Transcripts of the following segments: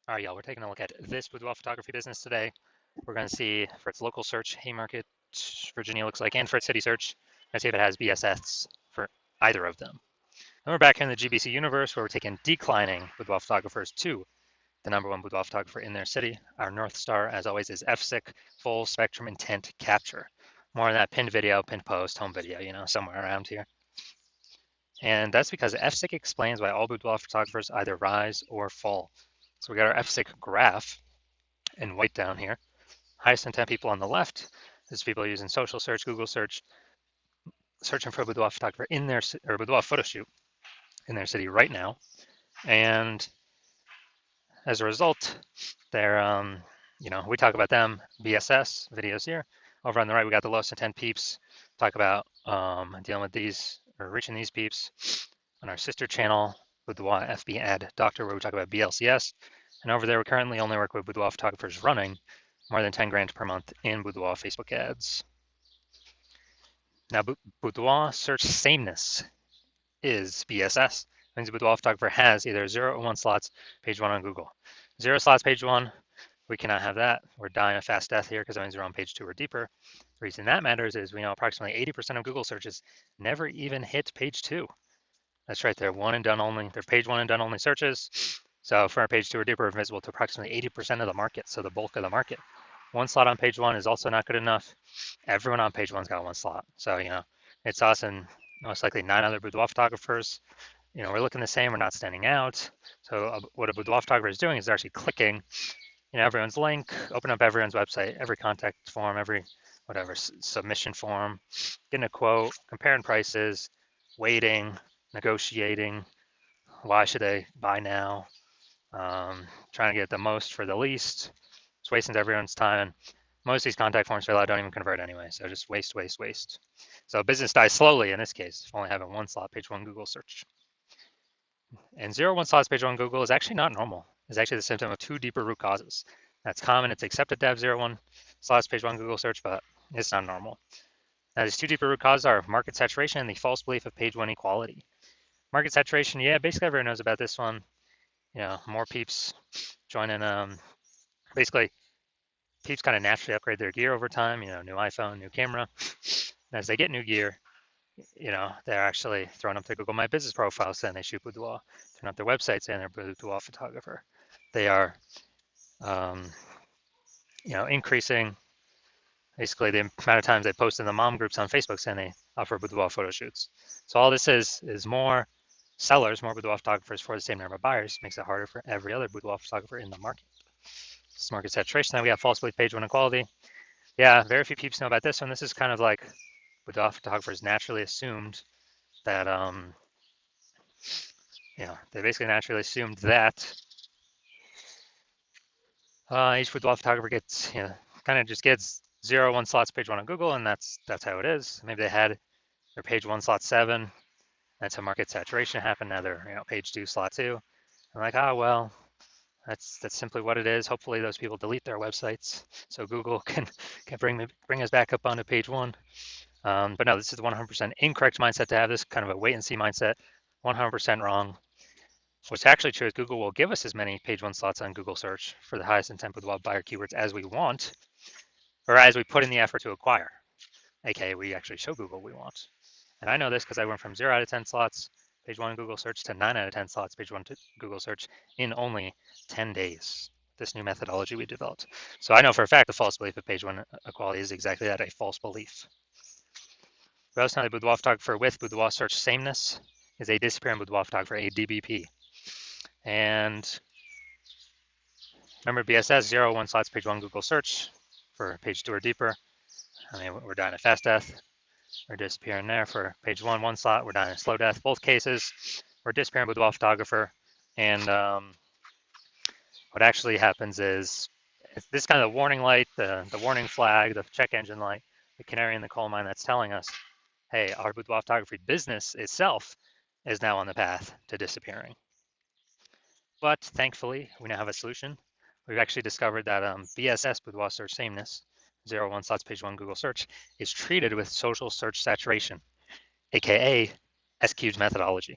All right, y'all, we're taking a look at this boudoir photography business today. We're going to see for its local search, Haymarket, Virginia looks like, and for its city search, and see if it has BSS for either of them. And we're back here in the GBC universe where we're taking declining boudoir photographers to the #1 boudoir photographer in their city. Our North Star, as always, is FSIC, full spectrum intent capture. More on that pinned video, pinned post, home video, somewhere around here. And that's because FSIC explains why all boudoir photographers either rise or fall. So we got our FSIC graph in white down here. Highest intent people on the left is people using social search, Google search, searching for a boudoir photographer in their or boudoir photo shoot in their city right now. And as a result, they're we talk about them, BSS videos here. Over on the right, we got the lowest intent peeps. Talk about dealing with these or reaching these peeps on our sister channel, Boudoir FB Ad Doctor, where we talk about BLCS. And over there, we currently only work with boudoir photographers running more than 10 grand per month in boudoir Facebook ads. Now, boudoir search sameness is BSS. It means a boudoir photographer has either 0 or 1 slots, page 1 on Google. 0 slots, page 1, we cannot have that. We're dying a fast death here because that means we're on page 2 or deeper. The reason that matters is we know approximately 80% of Google searches never even hit page 2. That's right, they're one and done only. They're page 1 and done only searches. So for our page 2 or deeper, we're visible to approximately 80% of the market, so the bulk of the market. 1 slot on page 1 is also not good enough. Everyone on page 1's got 1 slot. So, it's us and most likely 9 other boudoir photographers. We're looking the same, we're not standing out. So what a boudoir photographer is doing is they're actually clicking, everyone's link, open up everyone's website, every contact form, every whatever submission form, getting a quote, comparing prices, waiting, negotiating, why should I buy now, trying to get the most for the least. It's wasting everyone's time. Most of these contact forms don't even convert anyway, so just waste. So business dies slowly in this case, only having 1 slot, page 1 Google search. And 0, 1 slots, page 1 Google is actually not normal. It's actually the symptom of 2 deeper root causes. That's common, it's accepted to have 0, 1 slots, page 1 Google search, but it's not normal. Now, these 2 deeper root causes are market saturation and the false belief of page 1 equality. Market saturation, yeah, basically everyone knows about this one. More peeps joining, basically peeps kind of naturally upgrade their gear over time, new iPhone, new camera. And as they get new gear, they're actually throwing up their Google My Business profile saying they shoot boudoir, throwing up their website saying they're a boudoir photographer. They are, increasing basically the amount of times they post in the mom groups on Facebook saying they offer boudoir photo shoots. So all this is more sellers, more boudoir photographers for the same number of buyers, makes it harder for every other boudoir photographer in the market. This is market saturation. Then we have false belief, page 1 equality. Yeah, very few peeps know about this one. This is kind of like boudoir photographers naturally assumed that, they basically naturally assumed that each boudoir photographer gets, kind of just gets 0, 1 slots, page 1 on Google, and that's how it is. Maybe they had their page 1 slot 7. That's how market saturation happened. Now they're, page 2 slot 2. I'm like, well, that's simply what it is. Hopefully those people delete their websites so Google can bring us back up onto page 1. But no, this is the 100% incorrect mindset to have, this kind of a wait and see mindset. 100% wrong. What's actually true is Google will give us as many page 1 slots on Google search for the highest intent boudoir buyer keywords as we want, or as we put in the effort to acquire. AKA, we actually show Google we want. And I know this because I went from 0 out of 10 slots, page 1 Google search, to 9 out of 10 slots, page 1 to Google search in only 10 days. This new methodology we developed. So I know for a fact the false belief of page 1 equality is exactly that, a false belief. We also know the boudoir photographer with boudoir search sameness is a disappearing boudoir photographer, a DBP. And remember BSS, 0, 1 slots, page 1 Google search for page 2 or deeper. We're dying a fast death. We're disappearing there for page 1, 1 slot. We're dying a slow death. Both cases, we're disappearing boudoir photographer. And what actually happens is this kind of warning light, the warning flag, the check engine light, the canary in the coal mine that's telling us, hey, our boudoir photography business itself is now on the path to disappearing. But thankfully, we now have a solution. We've actually discovered that BSS, boudoir search sameness, 0, 1 slots, page 1 Google search, is treated with social search saturation, aka SQ's methodology.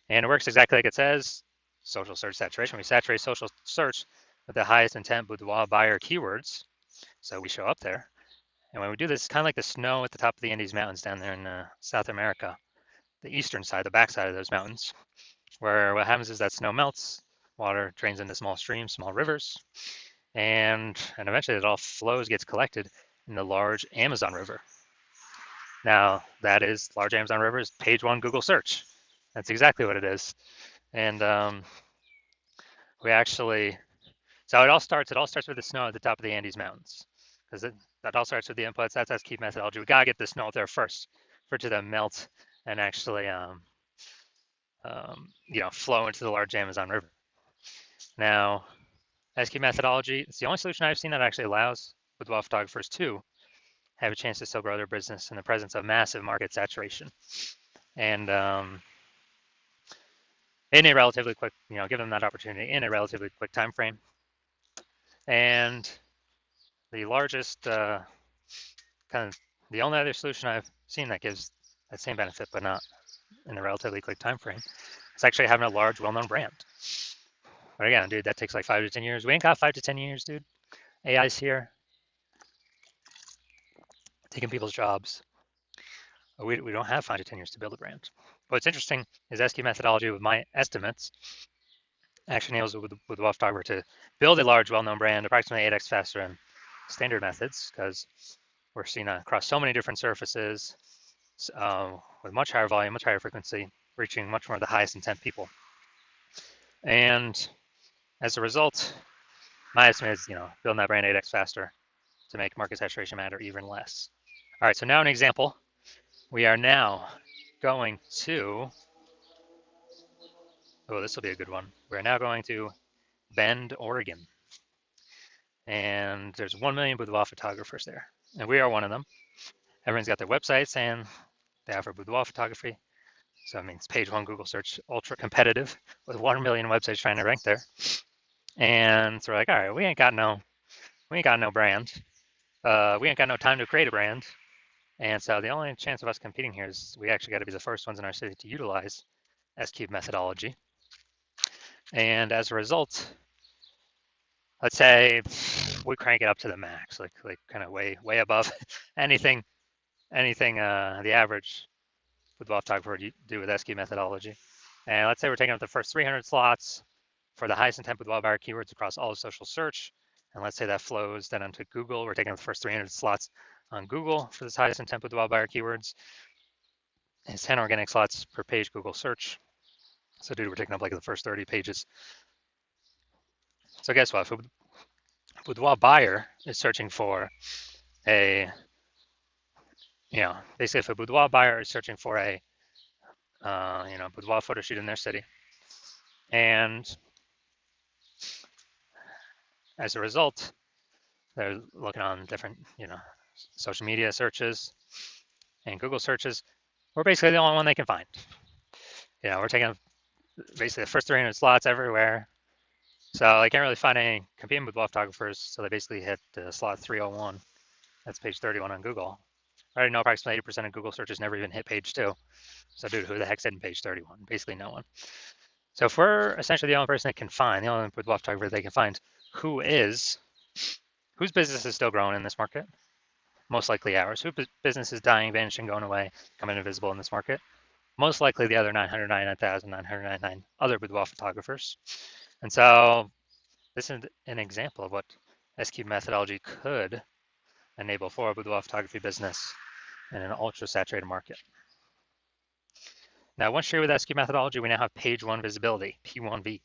And it works exactly like it says. social search saturation. We saturate social search with the highest intent boudoir buyer keywords. So we show up there. And when we do this, it's kind of like the snow at the top of the Andes Mountains down there in South America, the eastern side, the backside of those mountains, where what happens is that snow melts, water drains into small streams, small rivers, and eventually it all flows, gets collected in the large Amazon River. Now, that is large Amazon River is page one Google search. That's exactly what it is. And we actually, so it all starts with the snow at the top of the Andes Mountains, because that all starts with the inputs. That's key methodology. We gotta get the snow up there first for it to then melt and actually, flow into the large Amazon River. Now, SQ methodology, it's the only solution I've seen that actually allows boudoir photographers to have a chance to still grow their business in the presence of massive market saturation. And in a relatively quick, give them that opportunity in a relatively quick time frame. And the largest, kind of the only other solution I've seen that gives that same benefit, but not in a relatively quick time frame, is actually having a large, well-known brand. But again, dude, that takes like 5 to 10 years. We ain't got 5 to 10 years, dude. AI's here, taking people's jobs. We don't have 5 to 10 years to build a brand. What's interesting is SQ methodology, with my estimates, actually enables with boudoir photographer to build a large, well-known brand approximately 8x faster than standard methods, because we're seeing across so many different surfaces with much higher volume, much higher frequency, reaching much more of the highest intent people. And as a result, my estimate is, building that brand 8x faster to make market saturation matter even less. All right, so now an example. We are now going to, this will be a good one. We're now going to Bend, Oregon. And there's 1 million boudoir photographers there. And we are one of them. Everyone's got their websites and they offer boudoir photography. So it means page one Google search, ultra competitive with 1 million websites trying to rank there. And so we're like, all right, we ain't got no brand. We ain't got no time to create a brand. And so the only chance of us competing here is we actually got to be the first ones in our city to utilize S-Cube methodology. And as a result, let's say we crank it up to the max, like kind of way above anything the average boudoir photographer would do with S-Cube methodology. And let's say we're taking up the first 300 slots for the highest intent boudoir buyer keywords across all of social search. And let's say that flows then onto Google. We're taking up the first 300 slots on Google for this highest intent boudoir buyer keywords. It's 10 organic slots per page Google search. So dude, we're taking up like the first 30 pages. So guess what? If a boudoir buyer is searching for basically if a boudoir buyer is searching for a boudoir photo shoot in their city, and as a result, they're looking on different, social media searches and Google searches, we're basically the only one they can find. We're taking basically the first 300 slots everywhere. So they can't really find any competing boudoir photographers. So they basically hit slot 301. That's page 31 on Google. I already know approximately 80% of Google searches never even hit page 2. So dude, who the heck's hitting page 31? Basically no one. So if we're essentially the only person they can find, the only boudoir photographer they can find, whose business is still growing in this market? Most likely ours. Whose business is dying, vanishing, going away, becoming invisible in this market? Most likely the other 999,999 other boudoir photographers. And so this is an example of what S-Cube methodology could enable for a boudoir photography business in an ultra saturated market. Now, once you're with S-Cube methodology, we now have page one visibility, P1V.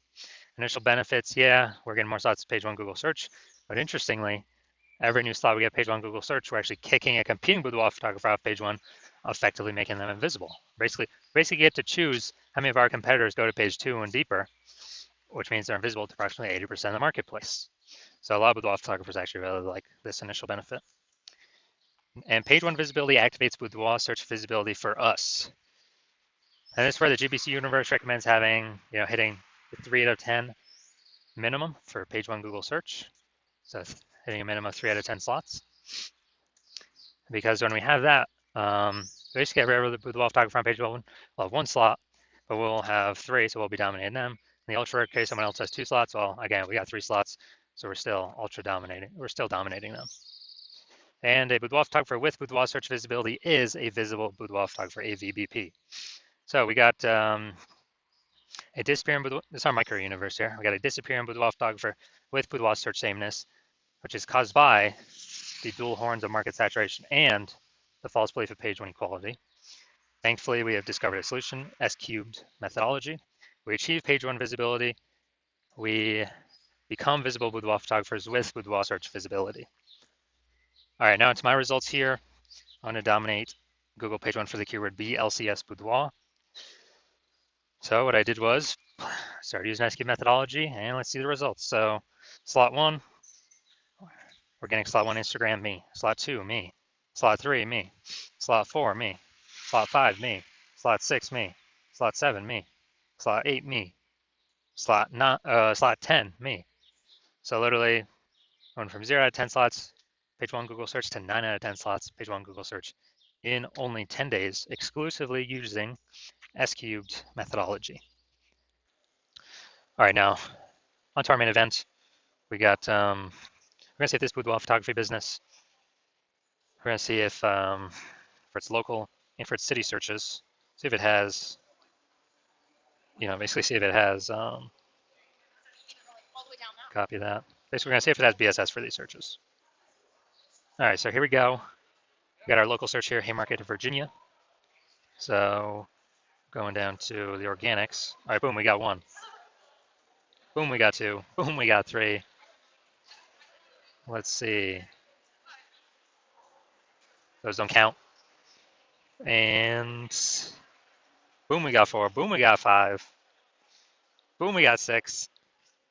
Initial benefits, yeah, we're getting more slots to page one Google search, but interestingly, every new slot we get page one Google search, we're actually kicking a competing boudoir photographer off page one, effectively making them invisible. Basically get to choose how many of our competitors go to page 2 and deeper, which means they're invisible to approximately 80% of the marketplace. So a lot of boudoir photographers actually really like this initial benefit. And page one visibility activates boudoir search visibility for us. And this is where the GBC universe recommends having, hitting the 3 out of 10 minimum for page one Google search. So hitting a minimum of 3 out of 10 slots. Because when we have that, basically every other boudoir photographer on page one will have 1 slot, but we'll have 3, so we'll be dominating them. In the ultra rare case, someone else has 2 slots. Well, again, we got 3 slots, so we're still ultra dominating. We're still dominating them. And a boudoir photographer with boudoir search visibility is a visible boudoir photographer, a VBP. So we got a disappearing boudoir. This is our micro universe here. We got a disappearing boudoir photographer with boudoir search sameness, which is caused by the dual horns of market saturation and the false belief of page one equality. Thankfully, we have discovered a solution, S-cubed methodology. We achieve page one visibility. We become visible boudoir photographers with boudoir search visibility. All right, now it's my results here. I'm going to dominate Google page one for the keyword BLCS boudoir. So what I did was start using S-cubed methodology, and let's see the results. So slot 1, we're getting slot 1 Instagram, me. Slot 2, me. Slot 3, me. Slot 4, me. Slot 5, me. Slot 6, me. Slot 7, me. Slot 8, me. Slot 10, me. So literally going from 0 out of 10 slots, page 1 Google search, to 9 out of 10 slots, page 1 Google search, in only 10 days, exclusively using S-cubed methodology. All right, now on to our main event. We got, we're gonna see if this boudoir photography business, we're gonna see if for its local and for its city searches, see if it has, basically see if it has, copy that. Basically, we're gonna see if it has BSS for these searches. All right, so here we go. We got our local search here, Haymarket, Virginia. So going down to the organics. All right, boom, we got 1. Boom, we got 2. Boom, we got 3. Let's see. Those don't count. And boom, we got 4. Boom, we got 5. Boom, we got 6.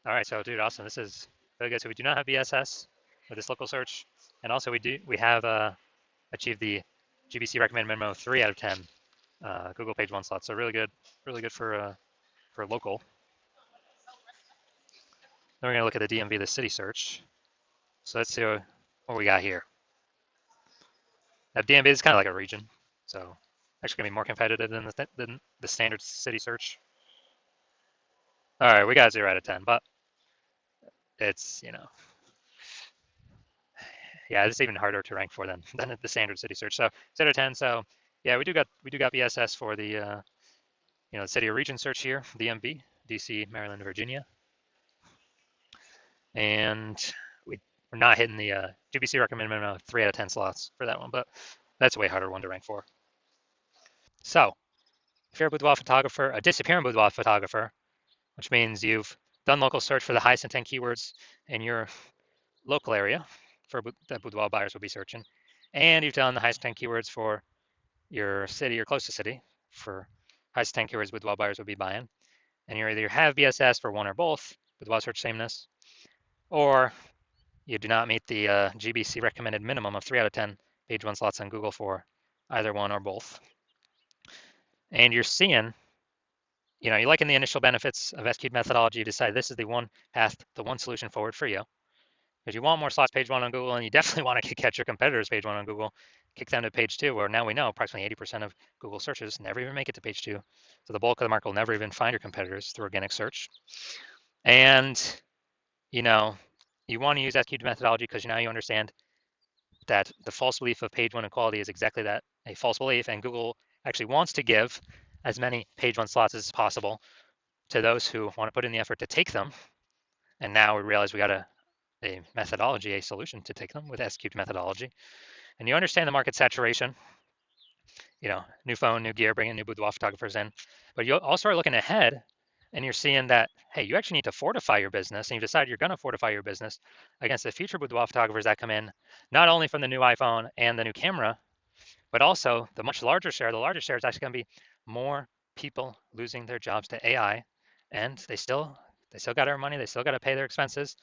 All right, so dude, awesome. This is really good. So we do not have BSS with this local search, and also we have achieved the GBC recommended minimum of 3 out of 10 Google page 1 slots. So really good for local. Then we're gonna look at the DMV, the city search. So let's see what we got here. Now DMV is kind of like a region, so actually gonna be more competitive than the standard city search. All right, we got 0 out of 10, but it's, yeah, it's even harder to rank for than the standard city search. So 0 out of 10. So yeah, we do got BSS for the city or region search here, DMV, DC, Maryland, Virginia, and we're not hitting the GBC recommended minimum of 3 out of 10 slots for that one, but that's a way harder one to rank for. So if you're a boudoir photographer, a disappearing boudoir photographer, which means you've done local search for the highest intent keywords in your local area for that boudoir buyers will be searching, and you've done the highest intent keywords for your city or close to city for highest intent keywords boudoir buyers will be buying, and you either have BSS for one or both, boudoir search sameness, or you do not meet the GBC recommended minimum of 3 out of 10 page 1 slots on Google for either one or both. And you're seeing, you're liking the initial benefits of S-cubed methodology. You decide this is the one path, the one solution forward for you. Because you want more slots page 1 on Google, and you definitely want to catch your competitors page 1 on Google, kick them to page 2, where now we know approximately 80% of Google searches never even make it to page 2. So the bulk of the market will never even find your competitors through organic search. And, you want to use S-cubed methodology because now you understand that the false belief of page 1 equality is exactly that, a false belief, and Google actually wants to give as many page 1 slots as possible to those who want to put in the effort to take them. And now we realize we got a methodology, a solution to take them with S-cubed methodology. And you understand the market saturation, new phone, new gear, bringing new boudoir photographers in. But you also are looking ahead, and you're seeing that, hey, you actually need to fortify your business, and you decide you're going to fortify your business against the future boudoir photographers that come in, not only from the new iPhone and the new camera, but also the much larger share. The larger share is actually going to be more people losing their jobs to AI, and they still got our money, they still got to pay their expenses,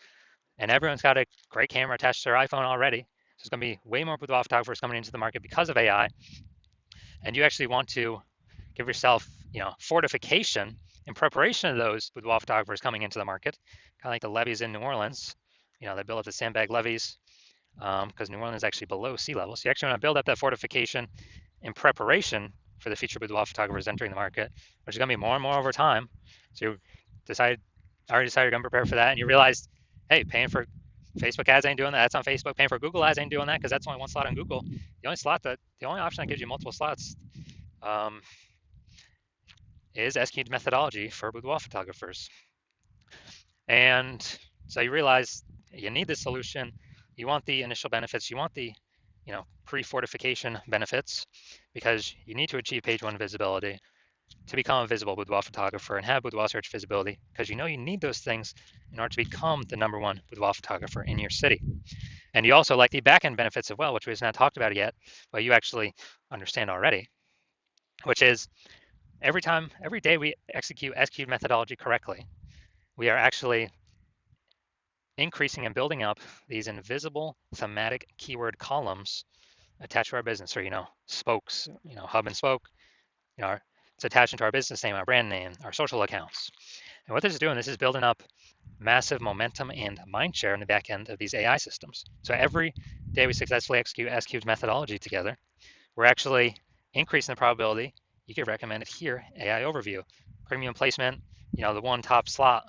and everyone's got a great camera attached to their iPhone already. So there's going to be way more boudoir photographers coming into the market because of AI, and you actually want to give yourself, fortification in preparation of those boudoir photographers coming into the market, kind of like the levees in New Orleans. They build up the sandbag levees because New Orleans is actually below sea level. So you actually want to build up that fortification in preparation for the future boudoir photographers entering the market, which is going to be more and more over time. So already decided you're gonna prepare for that, and you realized, hey, paying for Facebook ads ain't doing that. That's on Facebook. Paying for Google ads ain't doing that because that's only one slot on Google. The only option that gives you multiple slots um, is SQ'd methodology for boudoir photographers. And so you realize you need this solution. You want the initial benefits. You want the pre-fortification benefits because you need to achieve page one visibility to become a visible boudoir photographer and have boudoir search visibility because you need those things in order to become the #1 boudoir photographer in your city. And you also like the back-end benefits as well, which we have not talked about yet, but you actually understand already, which is every day we execute SQ methodology correctly, we are actually increasing and building up these invisible thematic keyword columns attached to our business, or spokes, hub and spoke. It's attached into our business name, our brand name, our social accounts. And what this is doing, this is building up massive momentum and mind share in the back end of these AI systems. So every day we successfully execute SQ's methodology together, we're actually increasing the probability you get recommended here, AI overview, premium placement, the one top slot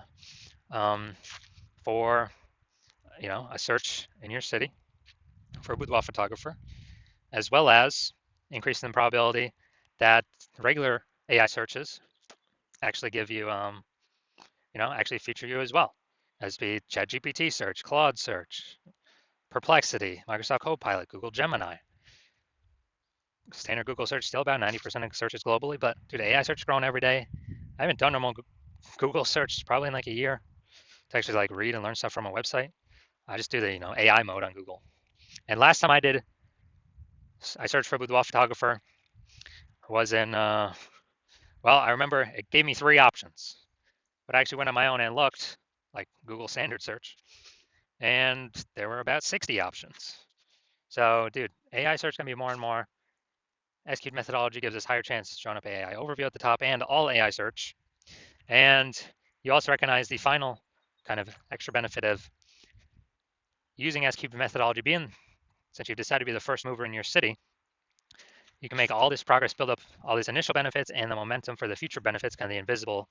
for a search in your city for a boudoir photographer, as well as increasing the probability that regular AI searches actually give you, actually feature you as well, as be ChatGPT search, Claude search, Perplexity, Microsoft Copilot, Google Gemini. Standard Google search, still about 90% of searches globally, but dude, AI search is growing every day. I haven't done normal Google search probably in like a year to actually like read and learn stuff from a website. I just do the AI mode on Google. And last time I searched for boudoir photographer was in I remember it gave me 3 options, but I actually went on my own and looked like Google standard search, and there were about 60 options. So dude, AI search can be more and more. SQ methodology gives us higher chances showing up AI overview at the top and all AI search. And you also recognize the final kind of extra benefit of using SQ methodology since you've decided to be the first mover in your city, you can make all this progress, build up all these initial benefits and the momentum for the future benefits, kind of the invisible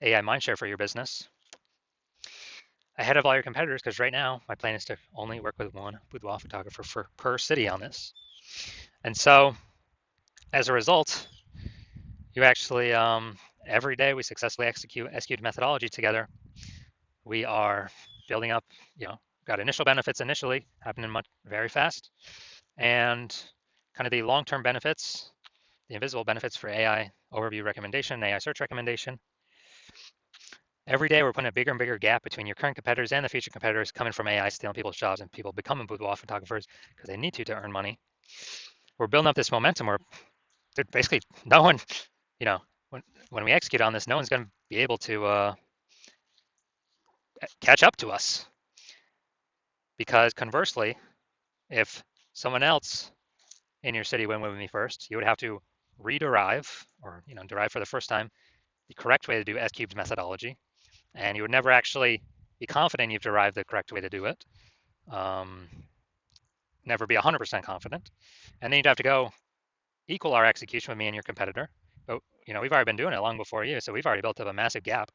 AI mindshare for your business ahead of all your competitors, because right now my plan is to only work with one boudoir photographer per city on this. And so as a result, you actually, every day we successfully execute SQ'd methodology together. We are building up, got initial benefits initially happening very fast, and kind of the long-term benefits, the invisible benefits for AI overview recommendation, AI search recommendation. Every day we're putting a bigger and bigger gap between your current competitors and the future competitors coming from AI stealing people's jobs and people becoming boudoir photographers because they need to earn money. We're building up this momentum where basically no one, when we execute on this, no one's going to be able to catch up to us. Because conversely, if someone else in your city went with me first, you would have to rederive or derive for the first time the correct way to do S-cubed methodology, and you would never actually be confident you've derived the correct way to do it. Never be 100% confident, and then you'd have to go equal our execution with me and your competitor. But we've already been doing it long before you, so we've already built up a massive gap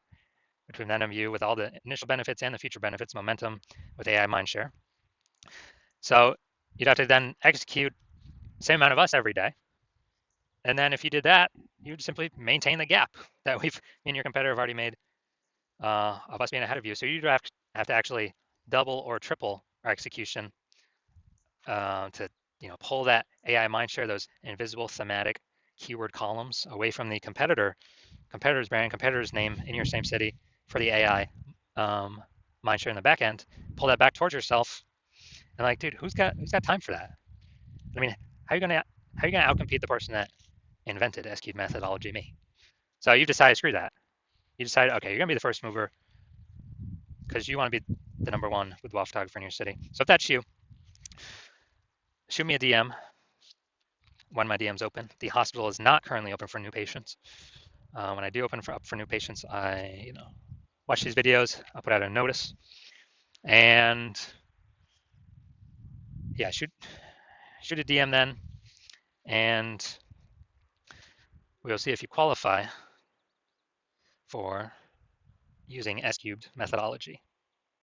between them and you with all the initial benefits and the future benefits, momentum with AI mindshare. So you'd have to then execute the same amount of us every day. And then if you did that, you'd simply maintain the gap that me and your competitor have already made of us being ahead of you. So you'd have to actually double or triple our execution to pull that AI mindshare, those invisible thematic keyword columns away from the competitor's brand, competitor's name in your same city for the AI mindshare in the back end. Pull that back towards yourself, and like, dude, who's got time for that? I mean, how are you gonna outcompete the person that invented SQ methodology? Me. So you decided, screw that. You decided, okay, you're gonna be the first mover because you want to be the #1 boudoir photographer in your city. So if that's you, shoot me a DM when my DM's open. The hospital is not currently open for new patients. When I do open up for new patients, I watch these videos. I'll put out a notice, and yeah, shoot a DM then, and we'll see if you qualify for using S cubed methodology.